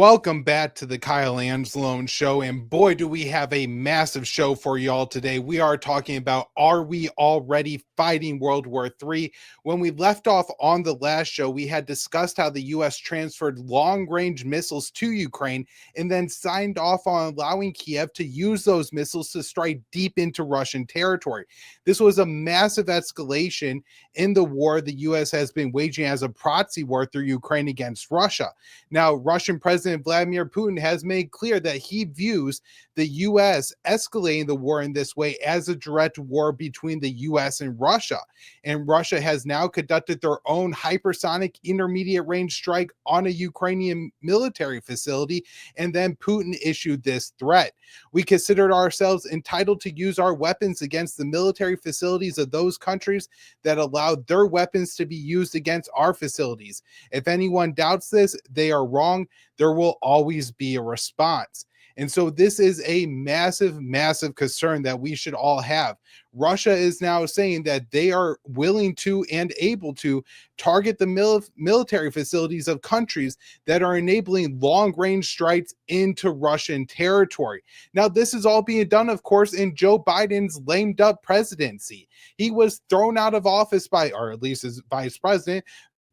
Welcome back to the Kyle Anzalone Show, and boy, do we have a massive show for y'all today. We are talking about, are we already fighting World War III? When we left off on the last show, we had discussed how the U.S. transferred long-range missiles to Ukraine and then signed off on allowing Kiev to use those missiles to strike deep into Russian territory. This was a massive escalation in the war the U.S. has been waging as a proxy war through Ukraine against Russia. Now, Russian President Vladimir Putin has made clear that he views the U.S. escalating the war in this way as a direct war between the U.S. and Russia. And Russia has now conducted their own hypersonic intermediate range strike on a Ukrainian military facility, and then Putin issued this threat. We considered ourselves entitled to use our weapons against the military facilities of those countries that allowed their weapons to be used against our facilities. If anyone doubts this, they are wrong. There will always be a response. And so this is a massive, massive concern that we should all have. Russia is now saying that they are willing to and able to target the military facilities of countries that are enabling long-range strikes into Russian territory. Now, this is all being done, of course, in Joe Biden's lamed-up presidency. He was thrown out of office by, or at least his vice president,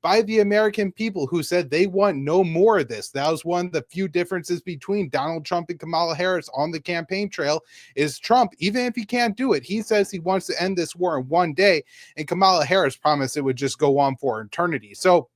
by the American people, who said they want no more of this. That was one of the few differences between Donald Trump and Kamala Harris on the campaign trail. Is Trump, even if he can't do it, he says he wants to end this war in one day, and Kamala Harris promised it would just go on for eternity. So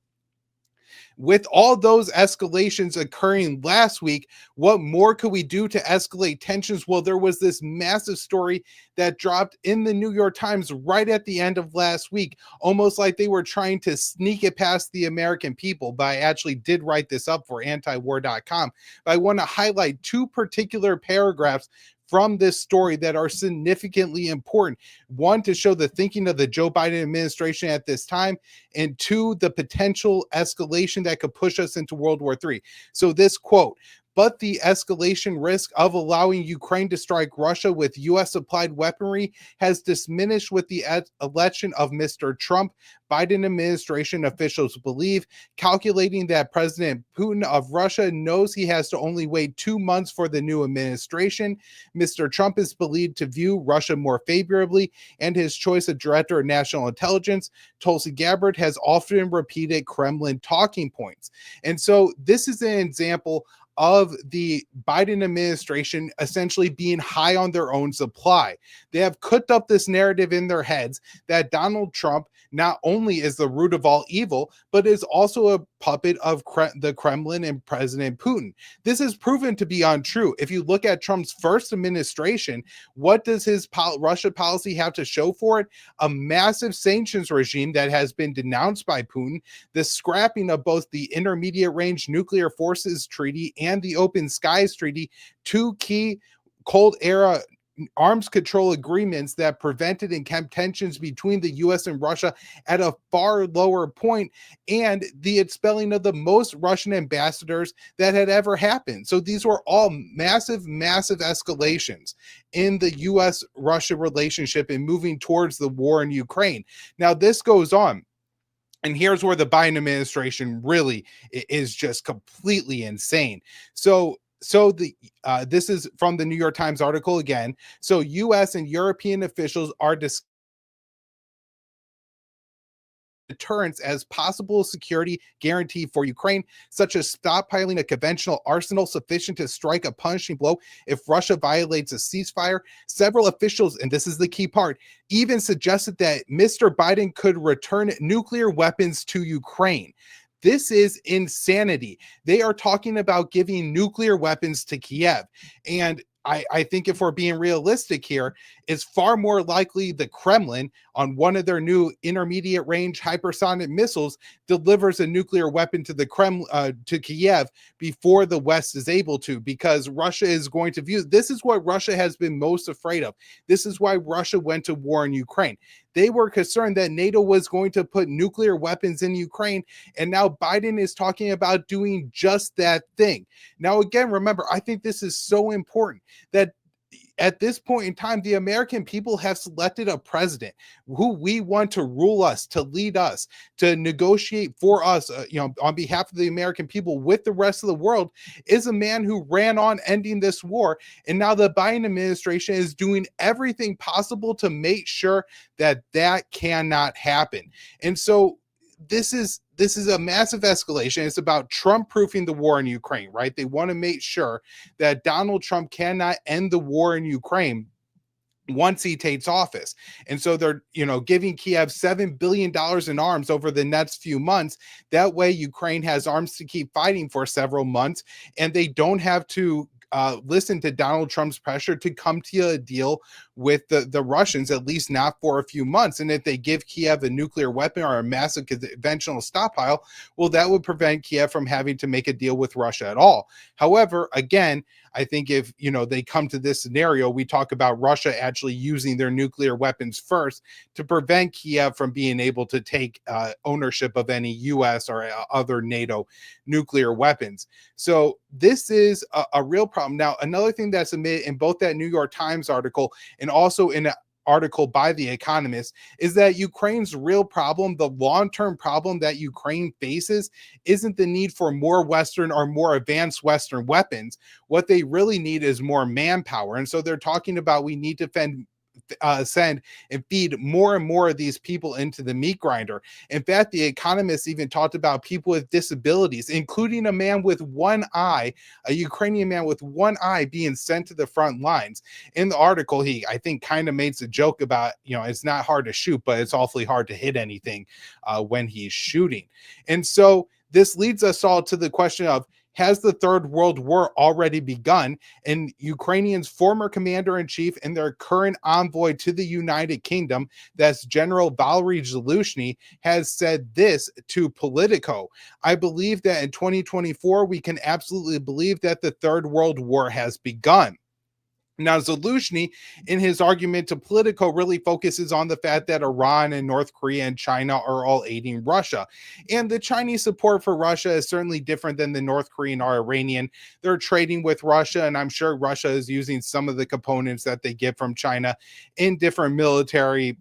with all those escalations occurring last week, what more could we do to escalate tensions? Well, there was this massive story that dropped in the New York Times right at the end of last week, almost like they were trying to sneak it past the American people. But I actually did write this up for antiwar.com. But I want to highlight two particular paragraphs from this story that are significantly important. One, to show the thinking of the Joe Biden administration at this time, and two, the potential escalation that could push us into World War III. So this quote: "But the escalation risk of allowing Ukraine to strike Russia with U.S. supplied weaponry has diminished with the election of Mr. Trump. Biden administration officials believe, calculating that President Putin of Russia knows he has to only wait 2 months for the new administration. Mr. Trump is believed to view Russia more favorably, and his choice of director of national intelligence, Tulsi Gabbard, has often repeated Kremlin talking points." And so this is an example of the Biden administration essentially being high on their own supply. They have cooked up this narrative in their heads that Donald Trump not only is the root of all evil, but is also a puppet of the Kremlin and President Putin. This is proven to be untrue. If you look at Trump's first administration, what does his Russia policy have to show for it? A massive sanctions regime that has been denounced by Putin, the scrapping of both the Intermediate Range Nuclear Forces Treaty and the Open Skies Treaty, two key Cold Era arms control agreements that prevented and kept tensions between the U.S. and Russia at a far lower point, and the expelling of the most Russian ambassadors that had ever happened. So these were all massive, massive escalations in the U.S.-Russia relationship and moving towards the war in Ukraine. Now, this goes on. And here's where the Biden administration really is just completely insane. So this is from the New York Times article again. So U.S. and European officials are discussing deterrence as possible security guarantee for Ukraine, such as stockpiling a conventional arsenal sufficient to strike a punishing blow if Russia violates a ceasefire. Several officials, and this is the key part, even suggested that Mr. Biden could return nuclear weapons to Ukraine. This is insanity. They are talking about giving nuclear weapons to Kiev. And I think if we're being realistic here, it's far more likely the Kremlin, on one of their new intermediate range hypersonic missiles, delivers a nuclear weapon to the Kremlin, to Kiev, before the West is able to, because Russia is going to view, this is what Russia has been most afraid of. This is why Russia went to war in Ukraine. They were concerned that NATO was going to put nuclear weapons in Ukraine, and now Biden is talking about doing just that thing. Now, again, remember, I think this is so important, that at this point in time, the American people have selected a president who we want to rule us, to lead us, to negotiate for us, on behalf of the American people with the rest of the world, is a man who ran on ending this war. And now the Biden administration is doing everything possible to make sure that that cannot happen. And so this is a massive escalation. It's about Trump proofing the war in Ukraine, right? They want to make sure that Donald Trump cannot end the war in Ukraine once he takes office. And so they're, giving Kiev $7 billion in arms over the next few months. That way, Ukraine has arms to keep fighting for several months, and they don't have to listen to Donald Trump's pressure to come to a deal with the Russians, at least not for a few months. And if they give Kiev a nuclear weapon or a massive conventional stockpile, well, that would prevent Kiev from having to make a deal with Russia at all. However, again, I think if, they come to this scenario, we talk about Russia actually using their nuclear weapons first to prevent Kiev from being able to take ownership of any U.S. or other NATO nuclear weapons. So this is a real problem. Now, another thing that's admitted in both that New York Times article and also in an article by The Economist is that Ukraine's real problem, the long-term problem that Ukraine faces, isn't the need for more Western or more advanced Western weapons. What they really need is more manpower. And so they're talking about we need to send and feed more and more of these people into the meat grinder. In fact, The Economist even talked about people with disabilities, including a man with one eye, a Ukrainian man with one eye being sent to the front lines. In the article, he, I think, kind of makes a joke about, it's not hard to shoot, but it's awfully hard to hit anything when he's shooting. And so this leads us all to the question of, has the Third World War already begun? And Ukrainians' former commander-in-chief and their current envoy to the United Kingdom, that's General Valery Zelenskyy, has said this to Politico. I believe that in 2024, we can absolutely believe that the Third World War has begun. Now, Zelenskyy, in his argument to Politico, really focuses on the fact that Iran and North Korea and China are all aiding Russia. And the Chinese support for Russia is certainly different than the North Korean or Iranian. They're trading with Russia, and I'm sure Russia is using some of the components that they get from China in different military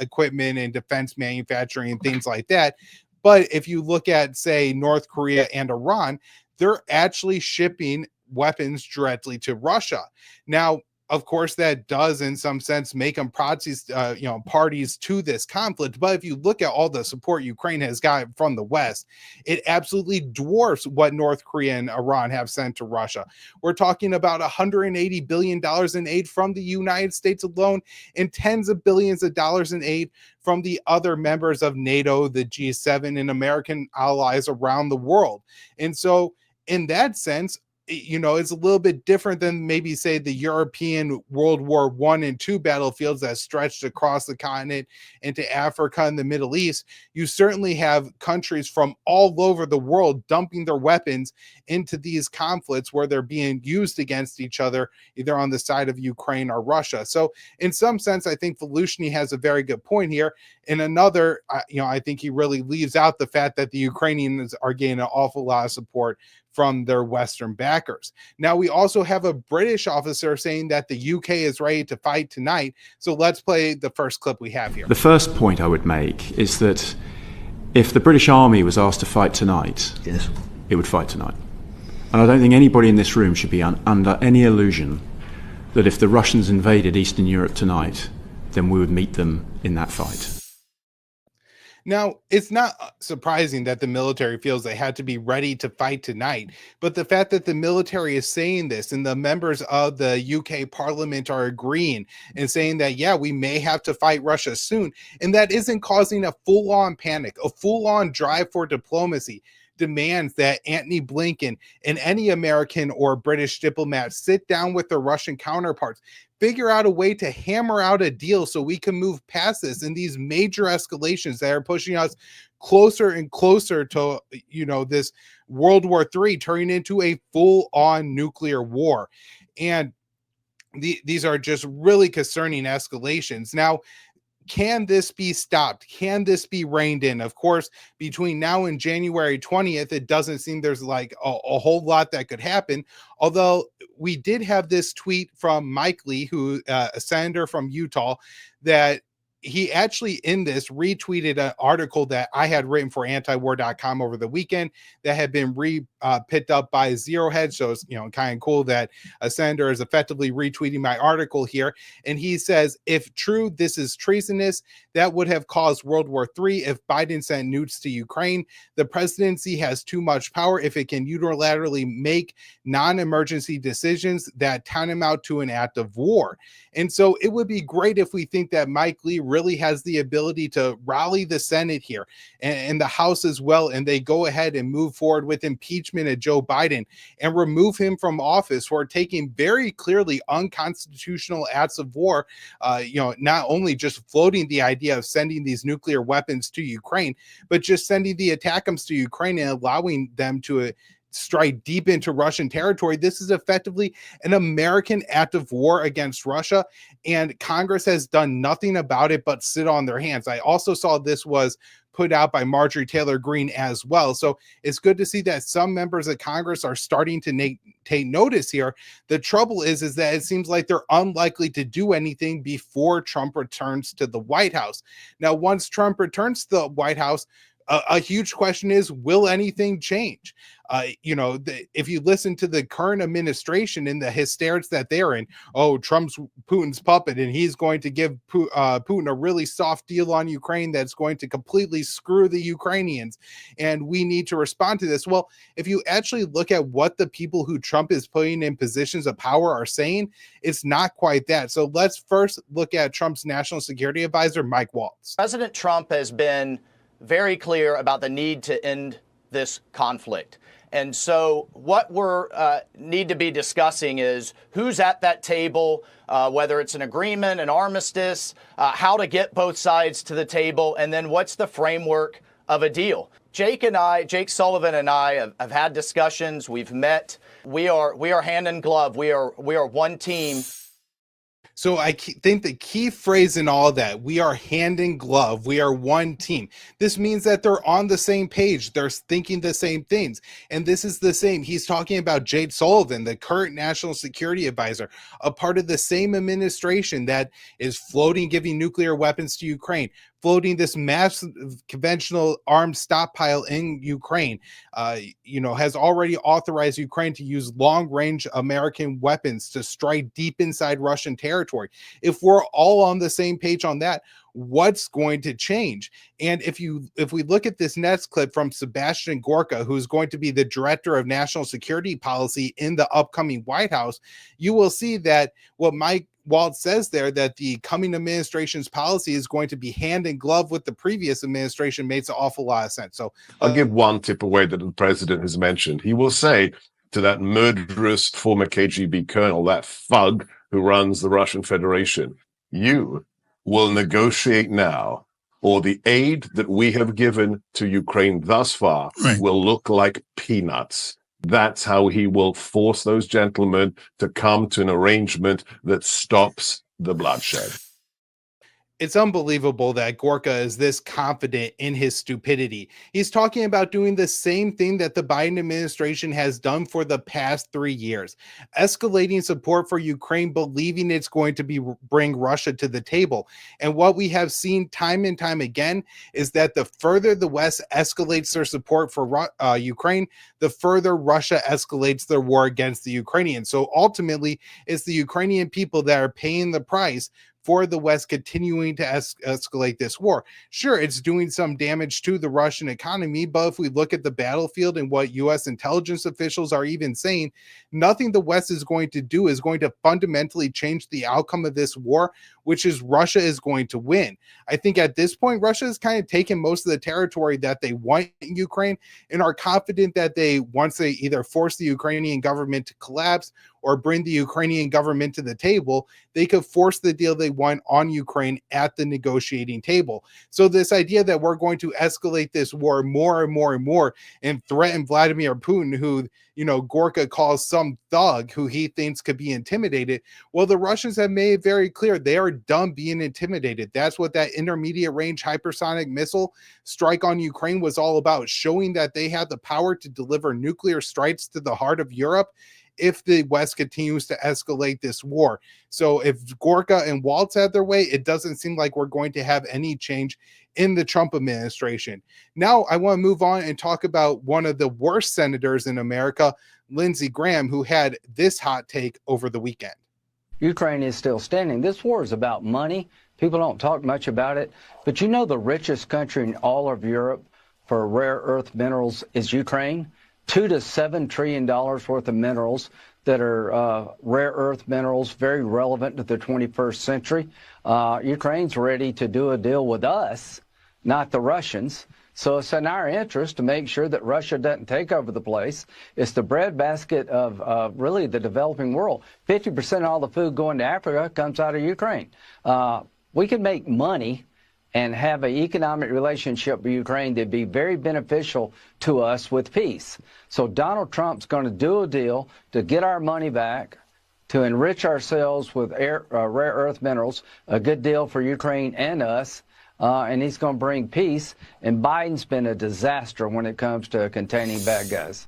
equipment and defense manufacturing and things like that. But if you look at, say, North Korea and Iran, they're actually shipping weapons directly to Russia. Now, of course, that does in some sense make them parties to this conflict. But if you look at all the support Ukraine has got from the West, it absolutely dwarfs what North Korea and Iran have sent to Russia. We're talking about $180 billion in aid from the United States alone, and tens of billions of dollars in aid from the other members of NATO, the G7, and American allies around the world. And so in that sense, it's a little bit different than maybe, say, the European World War I and II battlefields that stretched across the continent into Africa and the Middle East. You certainly have countries from all over the world dumping their weapons into these conflicts where they're being used against each other, either on the side of Ukraine or Russia. So in some sense, I think Zelenskyy has a very good point here. In another, I think he really leaves out the fact that the Ukrainians are getting an awful lot of support from their Western backers. Now, we also have a British officer saying that the UK is ready to fight tonight. So let's play the first clip we have here. The first point I would make is that if the British Army was asked to fight tonight, yes, it would fight tonight. And I don't think anybody in this room should be under any illusion that if the Russians invaded Eastern Europe tonight, then we would meet them in that fight. Now, it's not surprising that the military feels they had to be ready to fight tonight, but the fact that the military is saying this and the members of the UK Parliament are agreeing and saying that, yeah, we may have to fight Russia soon, and that isn't causing a full-on panic, a full-on drive for diplomacy, demands that Antony Blinken and any American or British diplomat sit down with their Russian counterparts, figure out a way to hammer out a deal so we can move past this and these major escalations that are pushing us closer and closer to, this World War III turning into a full-on nuclear war. And these are just really concerning escalations. Now, Can this be stopped? Can this be reined in? Of course, between now and January 20th, it doesn't seem there's like a whole lot that could happen. Although we did have this tweet from Mike Lee, who a senator from Utah, that he actually in this retweeted an article that I had written for antiwar.com over the weekend that had been picked up by Zero Hedge. So it's, kind of cool that a senator is effectively retweeting my article here. And he says, if true, this is treasonous. That would have caused World War III if Biden sent nukes to Ukraine. The presidency has too much power if it can unilaterally make non-emergency decisions that tantamount to an act of war. And so it would be great if we think that Mike Lee really has the ability to rally the Senate here and the House as well, and they go ahead and move forward with impeachment of Joe Biden and remove him from office for taking very clearly unconstitutional acts of war, not only just floating the idea of sending these nuclear weapons to Ukraine, but just sending the ATACMS to Ukraine and allowing them to strike deep into Russian territory. This is effectively an American act of war against Russia, and Congress has done nothing about it but sit on their hands. I also saw this was put out by Marjorie Taylor Greene as well. So it's good to see that some members of Congress are starting to take notice here. The trouble is that it seems like they're unlikely to do anything before Trump returns to the White House. Now, once Trump returns to the White House, a huge question is, will anything change? If you listen to the current administration and the hysterics that they're in, Trump's Putin's puppet, and he's going to give Putin a really soft deal on Ukraine that's going to completely screw the Ukrainians, and we need to respond to this. Well, if you actually look at what the people who Trump is putting in positions of power are saying, it's not quite that. So let's first look at Trump's national security advisor, MikeWaltz. President Trump has been very clear about the need to end this conflict. And so what we're need to be discussing is who's at that table, whether it's an agreement, an armistice, how to get both sides to the table, and then what's the framework of a deal. Jake Sullivan and I have had discussions. We've met. We are hand in glove. We are one team. So I think the key phrase in all that, we are hand in glove, we are one team. This means that they're on the same page. They're thinking the same things. And this is the same. He's talking about Jake Sullivan, the current national security advisor, a part of the same administration that is floating, giving nuclear weapons to Ukraine, floating this massive conventional arms stockpile in Ukraine, has already authorized Ukraine to use long-range American weapons to strike deep inside Russian territory. If we're all on the same page on that, what's going to change? And if we look at this next clip from Sebastian Gorka, who's going to be the director of national security policy in the upcoming White House, you will see that what MikeWaltz says there, that the coming administration's policy is going to be hand in glove with the previous administration, makes an awful lot of sense. So I'll give one tip away that the president has mentioned. He will say to that murderous former KGB colonel, that thug who runs the Russian Federation, you will negotiate now, or the aid that we have given to Ukraine thus far will look like peanuts. That's how he will force those gentlemen to come to an arrangement that stops the bloodshed. It's unbelievable that Gorka is this confident in his stupidity. He's talking about doing the same thing that the Biden administration has done for the past 3 years, escalating support for Ukraine, believing it's going to bring Russia to the table. And what we have seen time and time again is that the further the West escalates their support for Ukraine, the further Russia escalates their war against the Ukrainians. So ultimately, it's the Ukrainian people that are paying the price for the West continuing to escalate this war. Sure, it's doing some damage to the Russian economy, but if we look at the battlefield and what U.S. intelligence officials are even saying, nothing the West is going to do is going to fundamentally change the outcome of this war, which is Russia is going to win. I think at this point, Russia has kind of taken most of the territory that they want in Ukraine and are confident that once they either force the Ukrainian government to collapse or bring the Ukrainian government to the table, they could force the deal they want on Ukraine at the negotiating table. So this idea that we're going to escalate this war more and more and more and threaten Vladimir Putin, who, Gorka calls some thug who he thinks could be intimidated. Well, the Russians have made it very clear they are done being intimidated. That's what that intermediate range hypersonic missile strike on Ukraine was all about, showing that they have the power to deliver nuclear strikes to the heart of Europe if the West continues to escalate this war. So if Gorka and Waltz have their way, it doesn't seem like we're going to have any change in the Trump administration. Now, I want to move on and talk about one of the worst senators in America, Lindsey Graham, who had this hot take over the weekend. Ukraine is still standing. This war is about money. People don't talk much about it. But the richest country in all of Europe for rare earth minerals is Ukraine. $2 to $7 trillion worth of minerals that are rare earth minerals, very relevant to the 21st century. Ukraine's ready to do a deal with us, not the Russians. So it's in our interest to make sure that Russia doesn't take over the place. It's the breadbasket of really the developing world. 50% of all the food going to Africa comes out of Ukraine. We can make money and have an economic relationship with Ukraine that'd be very beneficial to us with peace. So Donald Trump's going to do a deal to get our money back, to enrich ourselves with rare earth minerals, a good deal for Ukraine and us, and he's going to bring peace. And Biden's been a disaster when it comes to containing bad guys.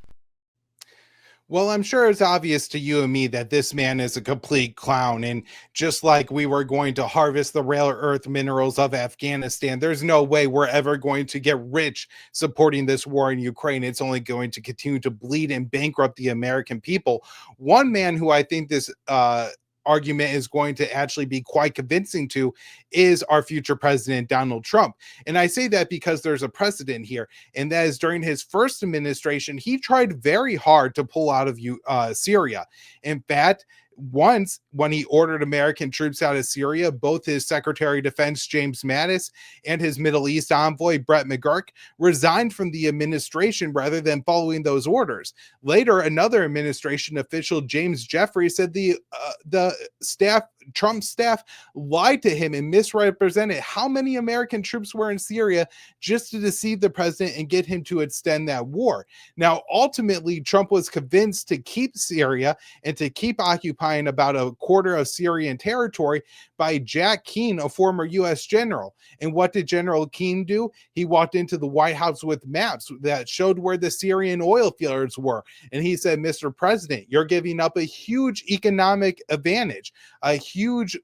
Well, I'm sure it's obvious to you and me that this man is a complete clown. And just like we were going to harvest the rare earth minerals of Afghanistan, there's no way we're ever going to get rich supporting this war in Ukraine. It's only going to continue to bleed and bankrupt the American people. One man who I think this argument is going to actually be quite convincing to is our future president, Donald Trump. And I say that because there's a precedent here, and that is during his first administration, he tried very hard to pull out of Syria. In fact, once when he ordered American troops out of Syria, both his Secretary of Defense, James Mattis, and his Middle East envoy, Brett McGurk, resigned from the administration rather than following those orders. Later, another administration official, James Jeffrey, said the Trump staff lied to him and misrepresented how many American troops were in Syria just to deceive the president and get him to extend that war. Now, ultimately, Trump was convinced to keep Syria and to keep occupying about a quarter of Syrian territory by Jack Keane, a former U.S. general. And what did General Keane do? He walked into the White House with maps that showed where the Syrian oil fields were. And he said, Mr. President, you're giving up a huge economic advantage, a huge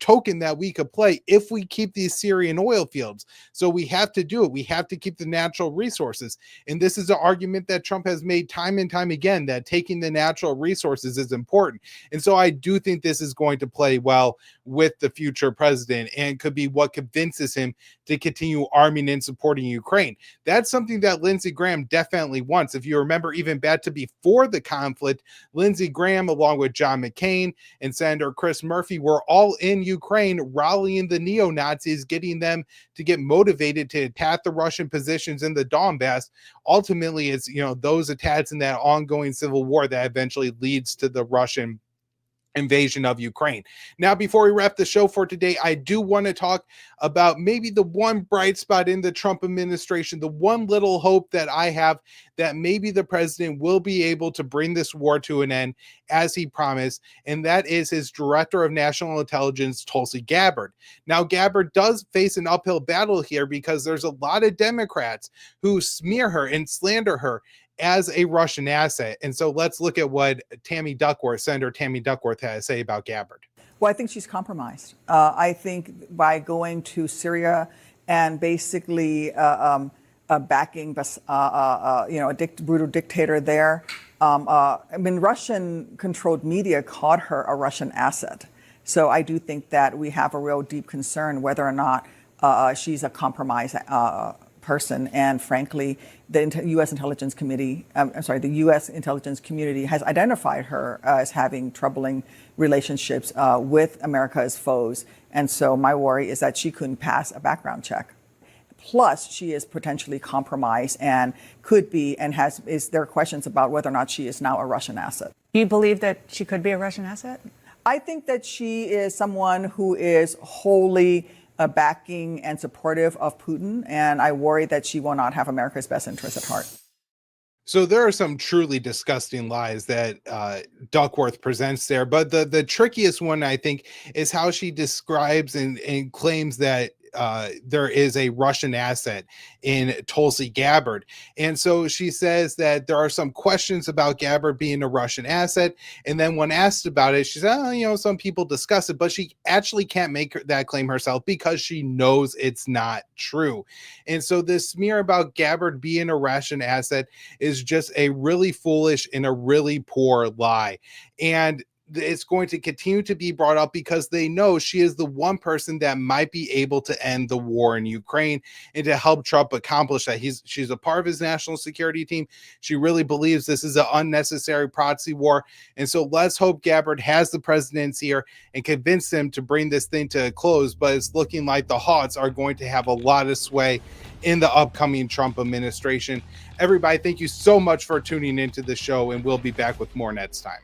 token that we could play if we keep these Syrian oil fields. So we have to do it. We have to keep the natural resources. And this is an argument that Trump has made time and time again, that taking the natural resources is important. And so I do think this is going to play well with the future president and could be what convinces him to continue arming and supporting Ukraine. That's something that Lindsey Graham definitely wants. If you remember, even back to before the conflict, Lindsey Graham, along with John McCain and Senator Chris Murphy, were all in Ukraine rallying the neo-Nazis, getting them to get motivated to attack the Russian positions in the Donbass. Ultimately, it's those attacks in that ongoing civil war that eventually leads to the Russian invasion of Ukraine. Now, before we wrap the show for today, I do want to talk about maybe the one bright spot in the Trump administration, the one little hope that I have that maybe the president will be able to bring this war to an end as he promised, and that is his Director of National Intelligence, Tulsi Gabbard. Now, Gabbard does face an uphill battle here because there's a lot of Democrats who smear her and slander her as a Russian asset. And so let's look at what Senator Tammy Duckworth has to say about Gabbard. Well, I think she's compromised. I think by going to Syria and basically backing a brutal dictator there, Russian-controlled media called her a Russian asset. So I do think that we have a real deep concern whether or not she's a compromised person. And frankly, the U.S. intelligence committee, the U.S. intelligence community has identified her as having troubling relationships with America's foes. And so my worry is that she couldn't pass a background check. Plus, she is potentially compromised and could be, and there are questions about whether or not she is now a Russian asset. Do you believe that she could be a Russian asset? I think that she is someone who is wholly backing and supportive of Putin, and I worry that she will not have America's best interest at heart. So there are some truly disgusting lies that Duckworth presents there, but the trickiest one, I think, is how she describes and claims that there is a Russian asset in Tulsi Gabbard. And so she says that there are some questions about Gabbard being a Russian asset. And then when asked about it, she said, oh, some people discuss it, but she actually can't make that claim herself because she knows it's not true. And so this smear about Gabbard being a Russian asset is just a really foolish and a really poor lie. And it's going to continue to be brought up because they know she is the one person that might be able to end the war in Ukraine and to help Trump accomplish that. She's a part of his national security team. She really believes this is an unnecessary proxy war. And so let's hope Gabbard has the president's ear and convince them to bring this thing to a close. But it's looking like the Hawks are going to have a lot of sway in the upcoming Trump administration. Everybody, thank you so much for tuning into the show, and we'll be back with more next time.